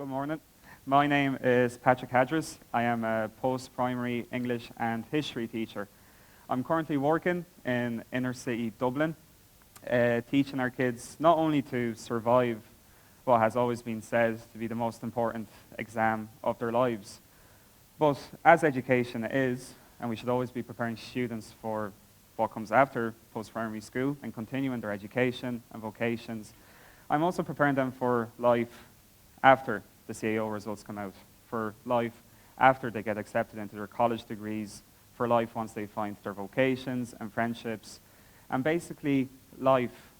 Good morning. My name is Patryk Hadrys. I am a post-primary English and history teacher. I'm currently working in inner city Dublin, teaching our kids not only to survive what has always been said to be the most important exam of their lives, but as education is, and we should always be preparing students for what comes after post-primary school and continuing their education and vocations, I'm also preparing them for life after the CAO results come out, for life after they get accepted into their college degrees, for life once they find their vocations and friendships, and basically life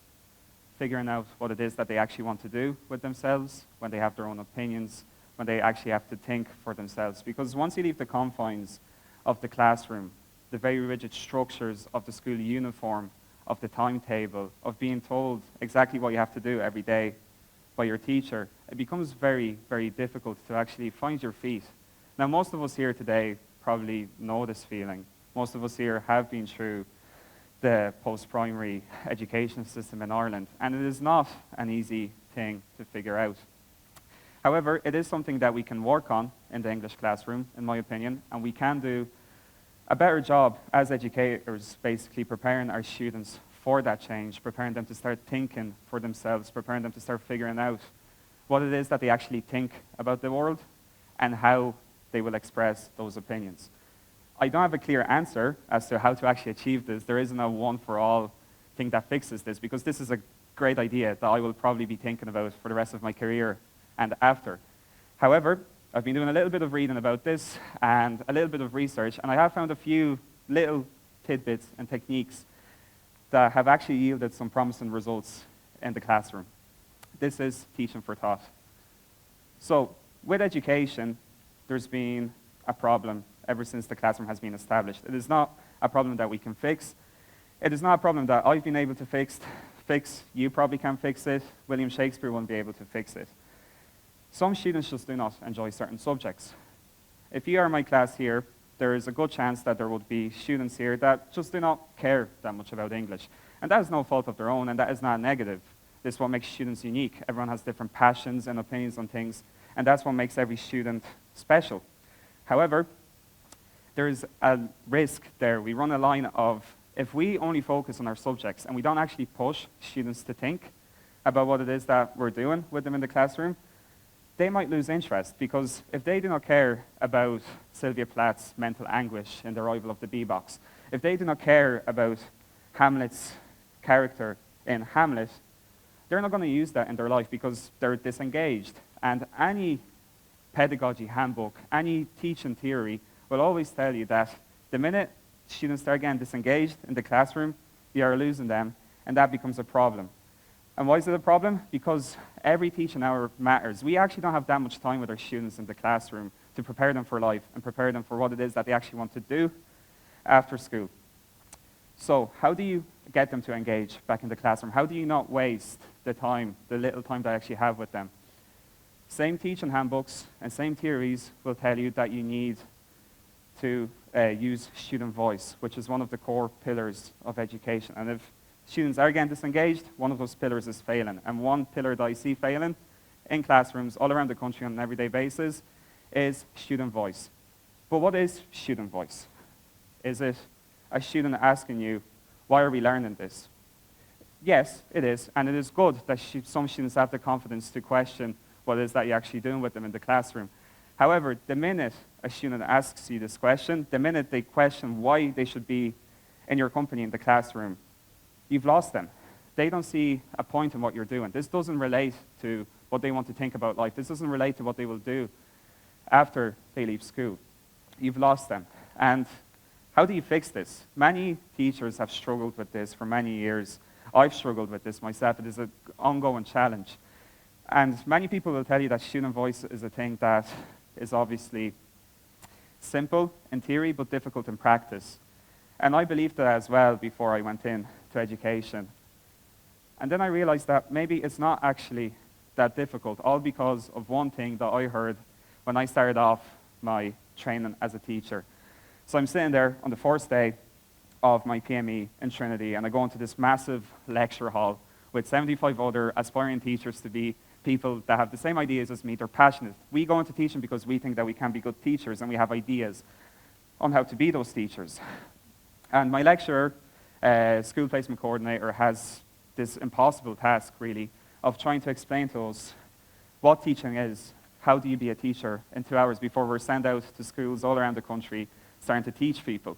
figuring out what it is that they actually want to do with themselves when they have their own opinions, when they actually have to think for themselves. Because once you leave the confines of the classroom, the very rigid structures of the school uniform, of the timetable, of being told exactly what you have to do every day by your teacher, it becomes very, very difficult to actually find your feet. Now, most of us here today probably know this feeling. Most of us here have been through the post-primary education system in Ireland, and it is not an easy thing to figure out. However, it is something that we can work on in the English classroom, in my opinion, and we can do a better job as educators, basically preparing our students for that change, preparing them to start thinking for themselves, preparing them to start figuring out what it is that they actually think about the world and how they will express those opinions. I don't have a clear answer as to how to actually achieve this. There isn't a one-for-all thing that fixes this, because this is a great idea that I will probably be thinking about for the rest of my career and after. However, I've been doing a little bit of reading about this and a little bit of research, and I have found a few little tidbits and techniques that have actually yielded some promising results in the classroom. This is teaching for thought. So, with education, there's been a problem ever since the classroom has been established. It is not a problem that we can fix. It is not a problem that I've been able to fix. You probably can't fix it. William Shakespeare won't be able to fix it. Some students just do not enjoy certain subjects. If you are in my class here, there is a good chance that there would be students here that just do not care that much about English. And that is no fault of their own, and that is not negative. This is what makes students unique. Everyone has different passions and opinions on things, and that's what makes every student special. However, there is a risk there. We run a line of, if we only focus on our subjects and we don't actually push students to think about what it is that we're doing with them in the classroom, they might lose interest, because if they do not care about Sylvia Plath's mental anguish in The Arrival of the Bee-Box, if they do not care about Hamlet's character in Hamlet, they're not going to use that in their life because they're disengaged. And any pedagogy handbook, any teaching theory will always tell you that the minute students start getting disengaged in the classroom, you are losing them, and that becomes a problem. And why is it a problem? Because every teaching hour matters. We actually don't have that much time with our students in the classroom to prepare them for life and prepare them for what it is that they actually want to do after school. So how do you get them to engage back in the classroom? How do you not waste the time, the little time that I actually have with them? Same teaching handbooks and same theories will tell you that you need to use student voice, which is one of the core pillars of education. And if students are getting disengaged, one of those pillars is failing. And one pillar that I see failing in classrooms all around the country on an everyday basis is student voice. But what is student voice? Is it a student asking you, why are we learning this? Yes, it is. And it is good that some students have the confidence to question what it is that you're actually doing with them in the classroom. However, the minute a student asks you this question, the minute they question why they should be in your company in the classroom, you've lost them. They don't see a point in what you're doing. This doesn't relate to what they want to think about life. This doesn't relate to what they will do after they leave school. You've lost them. And how do you fix this? Many teachers have struggled with this for many years. I've struggled with this myself. It is an ongoing challenge. And many people will tell you that student voice is a thing that is obviously simple in theory, but difficult in practice. And I believed that as well before I went in to education. And then I realized that maybe it's not actually that difficult, all because of one thing that I heard when I started off my training as a teacher. So I'm sitting there on the first day of my PME in Trinity, and I go into this massive lecture hall with 75 other aspiring teachers to be people that have the same ideas as me. They're passionate. We go into teaching because we think that we can be good teachers and we have ideas on how to be those teachers. And my lecturer, school placement coordinator, has this impossible task, really, of trying to explain to us what teaching is. How do you be a teacher in 2 hours before we're sent out to schools all around the country starting to teach people?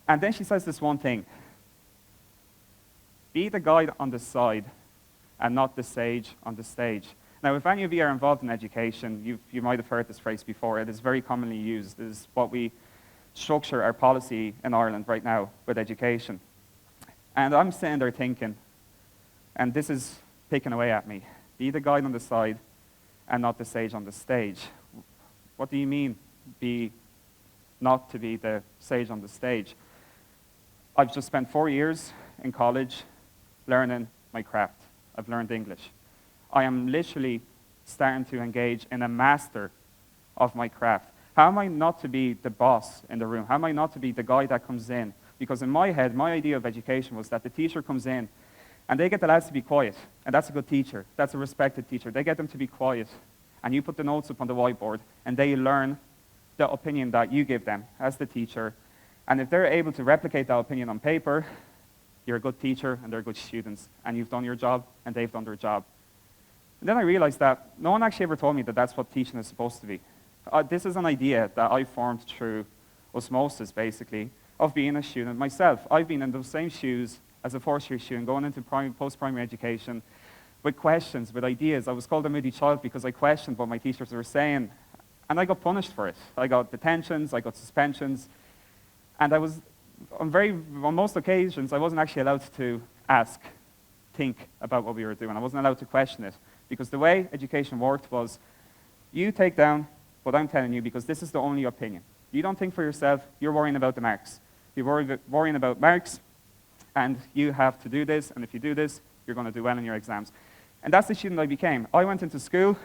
And then she says this one thing: be the guide on the side and not the sage on the stage. Now, if any of you are involved in education, you might have heard this phrase before. It is very commonly used. It is what we structure our policy in Ireland right now with education. And I'm sitting there thinking, and this is picking away at me, be the guide on the side and not the sage on the stage. What do you mean, not to be the sage on the stage? I've just spent 4 years in college learning my craft. I've learned English. I am literally starting to engage in a master of my craft. How am I not to be the boss in the room? How am I not to be the guy that comes in? Because in my head, my idea of education was that the teacher comes in and they get the lads to be quiet. And that's a good teacher. That's a respected teacher. They get them to be quiet. And you put the notes up on the whiteboard and they learn the opinion that you give them as the teacher. And if they're able to replicate that opinion on paper, you're a good teacher and they're good students. And you've done your job and they've done their job. And then I realized that no one actually ever told me that that's what teaching is supposed to be. This is an idea that I formed through osmosis, basically, of being a student myself. I've been in those same shoes as a first-year student, going into post-primary education with questions, with ideas. I was called a moody child because I questioned what my teachers were saying, and I got punished for it. I got detentions, I got suspensions, and on most occasions, I wasn't actually allowed to think about what we were doing. I wasn't allowed to question it, because the way education worked was, you take down what I'm telling you because this is the only opinion. You don't think for yourself, you're worrying about the marks. You're worrying about marks, and you have to do this, and if you do this, you're going to do well in your exams. And that's the student I became. I went into school,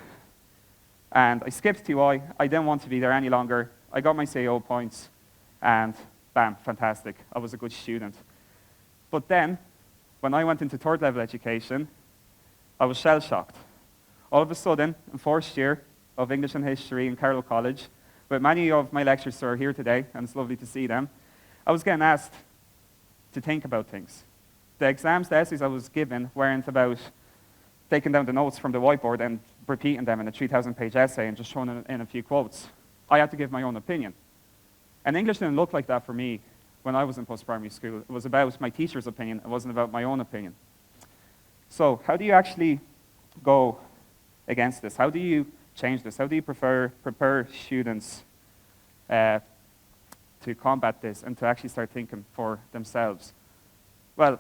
and I skipped TY. I didn't want to be there any longer. I got my CAO points, and bam, fantastic. I was a good student. But then, when I went into third level education, I was shell-shocked. All of a sudden, in first year of English and History in Carlow College, with many of my lecturers who are here today, and it's lovely to see them, I was getting asked to think about things. The exams, the essays I was given weren't about taking down the notes from the whiteboard and repeating them in a 3,000-page essay and just throwing in a few quotes. I had to give my own opinion. And English didn't look like that for me when I was in post-primary school. It was about my teacher's opinion. It wasn't about my own opinion. So how do you actually go against this? How do you change this? How do you prepare students to combat this and to actually start thinking for themselves? Well,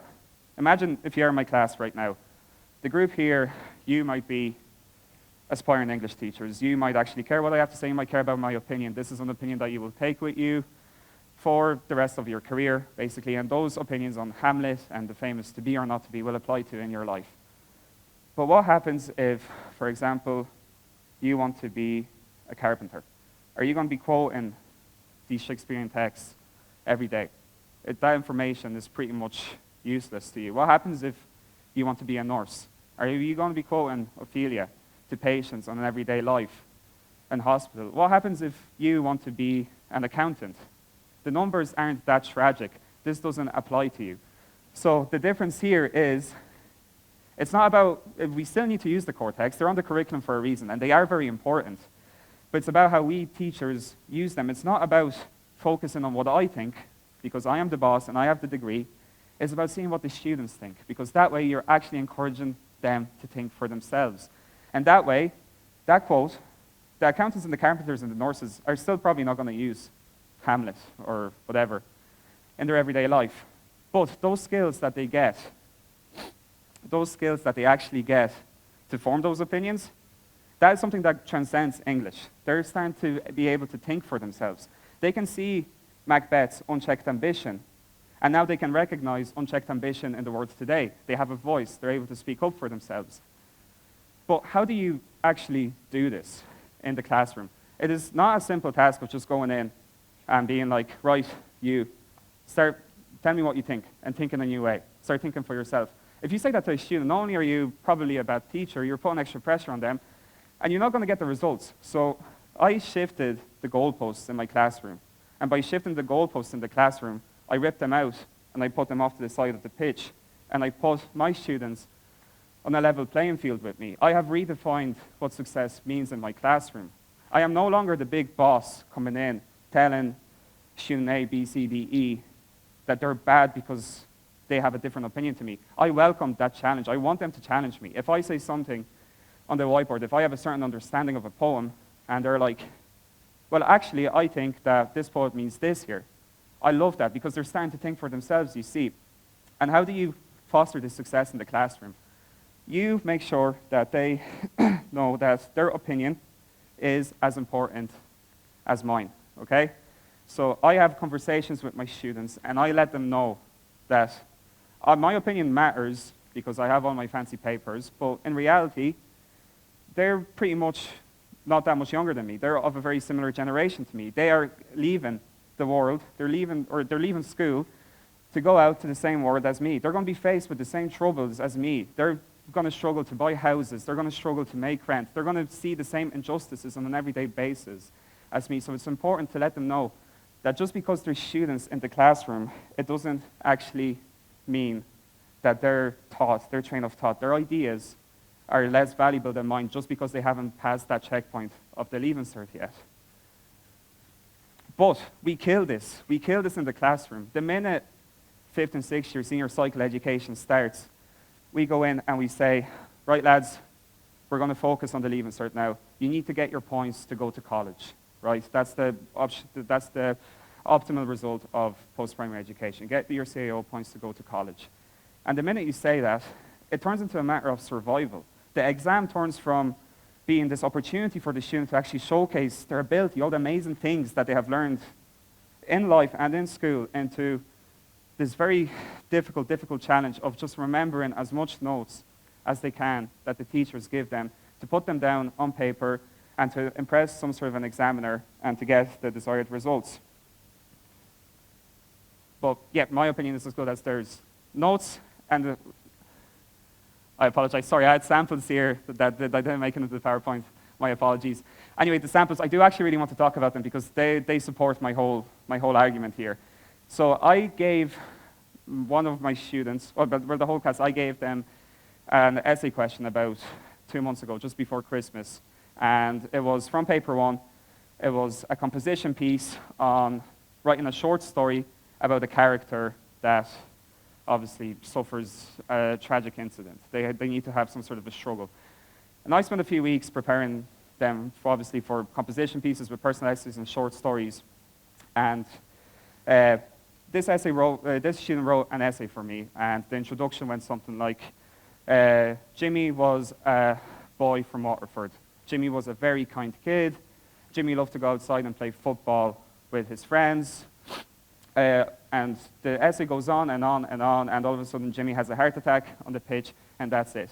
imagine if you're in my class right now. The group here, you might be aspiring English teachers. You might actually care what I have to say. You might care about my opinion. This is an opinion that you will take with you for the rest of your career, basically. And those opinions on Hamlet and the famous to be or not to be will apply to in your life. But what happens if, for example, you want to be a carpenter? Are you going to be quoting these Shakespearean texts every day? That information is pretty much useless to you. What happens if you want to be a nurse? Are you going to be quoting Ophelia to patients on an everyday life in hospital? What happens if you want to be an accountant? The numbers aren't that tragic. This doesn't apply to you. So the difference here is, it's not about, we still need to use the core texts. They're on the curriculum for a reason, and they are very important. But it's about how we teachers use them. It's not about focusing on what I think, because I am the boss and I have the degree. It's about seeing what the students think, because that way you're actually encouraging them to think for themselves. And that way, that quote, the accountants and the carpenters and the nurses are still probably not going to use Hamlet or whatever in their everyday life. But those skills that they get, those skills that they actually get to form those opinions, that is something that transcends English. They're starting to be able to think for themselves. They can see Macbeth's unchecked ambition, and now they can recognize unchecked ambition in the world today. They have a voice. They're able to speak up for themselves. But how do you actually do this in the classroom? It is not a simple task of just going in and being like, right, you, tell me what you think, and think in a new way. Start thinking for yourself. If you say that to a student, not only are you probably a bad teacher, you're putting extra pressure on them, and you're not going to get the results. So I shifted the goalposts in my classroom. And by shifting the goalposts in the classroom, I ripped them out and I put them off to the side of the pitch. And I put my students on a level playing field with me. I have redefined what success means in my classroom. I am no longer the big boss coming in, telling student A, B, C, D, E that they're bad because they have a different opinion to me. I welcome that challenge. I want them to challenge me. If I say something on the whiteboard, if I have a certain understanding of a poem, and they're like, well, actually, I think that this poem means this here. I love that because they're starting to think for themselves, you see. And how do you foster this success in the classroom? You make sure that they know that their opinion is as important as mine, okay? So I have conversations with my students, and I let them know that my opinion matters because I have all my fancy papers, but in reality, they're pretty much not that much younger than me. They're of a very similar generation to me. They are leaving the world, they're leaving school to go out to the same world as me. They're going to be faced with the same troubles as me. They're going to struggle to buy houses. They're going to struggle to make rent. They're going to see the same injustices on an everyday basis as me. So it's important to let them know that just because they're students in the classroom, it doesn't actually mean that their thought, their train of thought, their ideas are less valuable than mine just because they haven't passed that checkpoint of the Leaving Cert yet. But we kill this. We kill this in the classroom. The minute 5th and 6th year senior cycle education starts, we go in and we say, right lads, we're going to focus on the Leaving Cert now. You need to get your points to go to college, right? That's the optimal result of post-primary education. Get your CAO points to go to college. And the minute you say that, it turns into a matter of survival. The exam turns from being this opportunity for the student to actually showcase their ability, all the amazing things that they have learned in life and in school, into this very difficult challenge of just remembering as much notes as they can that the teachers give them, to put them down on paper and to impress some sort of an examiner and to get the desired results. But yeah, my opinion is as good as theirs. Notes and I apologize. Sorry, I had samples here that I didn't make it into the PowerPoint. My apologies. Anyway, the samples, I do actually really want to talk about them because they support my whole argument here. So I gave one of my students, well, the whole class, I gave them an essay question about 2 months ago, just before Christmas. And it was from paper 1. It was a composition piece on writing a short story about a character that obviously suffers a tragic incident. They need to have some sort of a struggle. And I spent a few weeks preparing them, obviously, for composition pieces with personal essays and short stories. And this student wrote an essay for me, and the introduction went something like, Jimmy was a boy from Waterford. Jimmy was a very kind kid. Jimmy loved to go outside and play football with his friends. And the essay goes on and on and on, and all of a sudden Jimmy has a heart attack on the pitch, and that's it.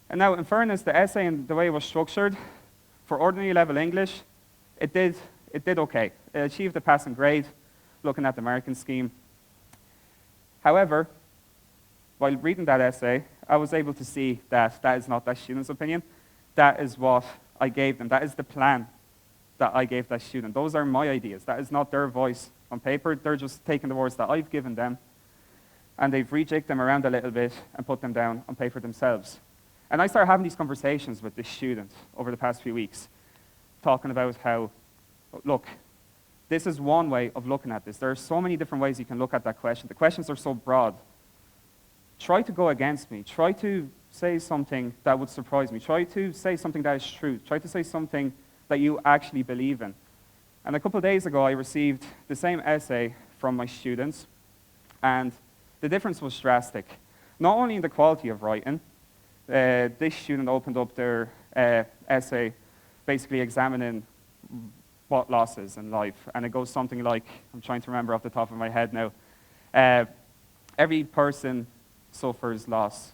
And now, in fairness, the essay and the way it was structured, for ordinary level English, it did okay. It achieved a passing grade, looking at the marking scheme. However, while reading that essay, I was able to see that that is not that student's opinion. That is what I gave them. That is the plan that I gave that student. Those are my ideas. That is not their voice on paper. They're just taking the words that I've given them, and they've rejigged them around a little bit and put them down on paper themselves. And I started having these conversations with this student over the past few weeks, talking about how, look, this is one way of looking at this. There are so many different ways you can look at that question. The questions are so broad. Try to go against me. Try to say something that would surprise me. Try to say something that is true. Try to say something that you actually believe in. And a couple of days ago, I received the same essay from my students, and the difference was drastic. Not only in the quality of writing, this student opened up their essay basically examining what loss is in life, and it goes something like, I'm trying to remember off the top of my head now, every person suffers loss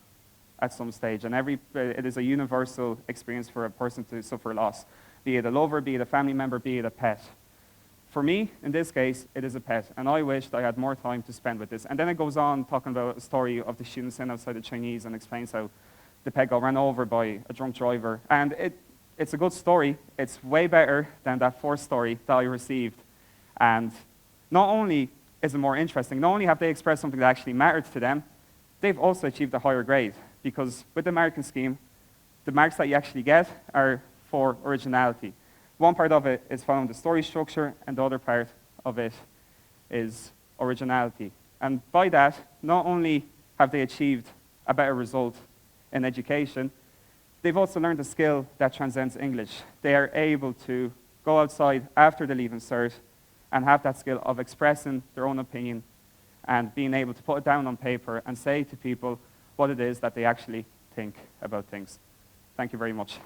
at some stage, and it is a universal experience for a person to suffer loss, be it a lover, be it a family member, be it a pet. For me, in this case, it is a pet, and I wished I had more time to spend with this. And then it goes on talking about a story of the students in outside the Chinese and explains how the pet got run over by a drunk driver. And it's a good story. It's way better than that first story that I received. And not only is it more interesting, not only have they expressed something that actually mattered to them, they've also achieved a higher grade. Because with the American scheme, the marks that you actually get are for originality. One part of it is following the story structure, and the other part of it is originality. And by that, not only have they achieved a better result in education, they've also learned a skill that transcends English. They are able to go outside after they leave cert and have that skill of expressing their own opinion and being able to put it down on paper and say to people what it is that they actually think about things. Thank you very much.